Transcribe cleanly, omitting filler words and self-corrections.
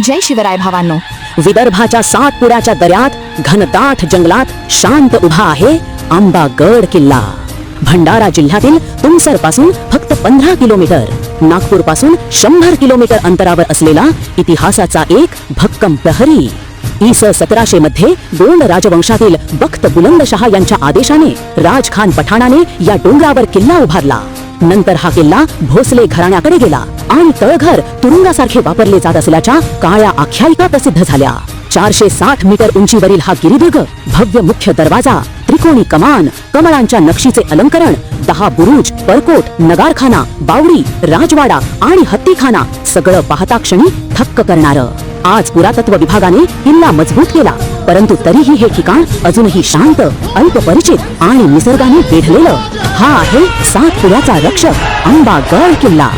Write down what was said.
जय शिवराय भावांनो. विदर्भाच्या सातपुड्याच्या दऱ्यात घनदाट जंगलात शांत उभा आहे आंबागड किल्ला. भंडारा जिल्ह्यातील तुमसर पासून फक्त 15 किलोमीटर, नागपूर पासून 100 किलोमीटर अंतरावर असलेला इतिहासाचा एक भक्कम प्रहरी. इ.स. 1700 मध्ये गोंड राजवंशातील बख्त बुलंदशहा यांच्या आदेशाने राजखान पठाणाने या डोंगरावर किल्ला उभारला. नंतर हा किल्ला भोसले घराण्याकडे गेला आणि तळघर तुरुंगासारखे वापरले जात असल्याच्या काळ्या आख्यायिका प्रसिद्ध झाल्या. 460 मीटर उंचीवरील हा गिरिदुर्ग, भव्य मुख्य दरवाजा, त्रिकोणी कमान, कमळांच्या नक्षीचे अलंकरण, 10 बुरुज, परकोट, नगारखाना, बावडी, राजवाडा आणि हत्तीखाना सगळं पाहता क्षणी थक्क करणारं. आज पुरातत्व विभागाने किल्ला मजबूत केला, परंतु तरीही हे ठिकाण अजूनही शांत, अल्पपरिचित आणि निसर्गाने वेढलेलं. हा आहे सातपुड्याचा रक्षक आंबागड किल्ला.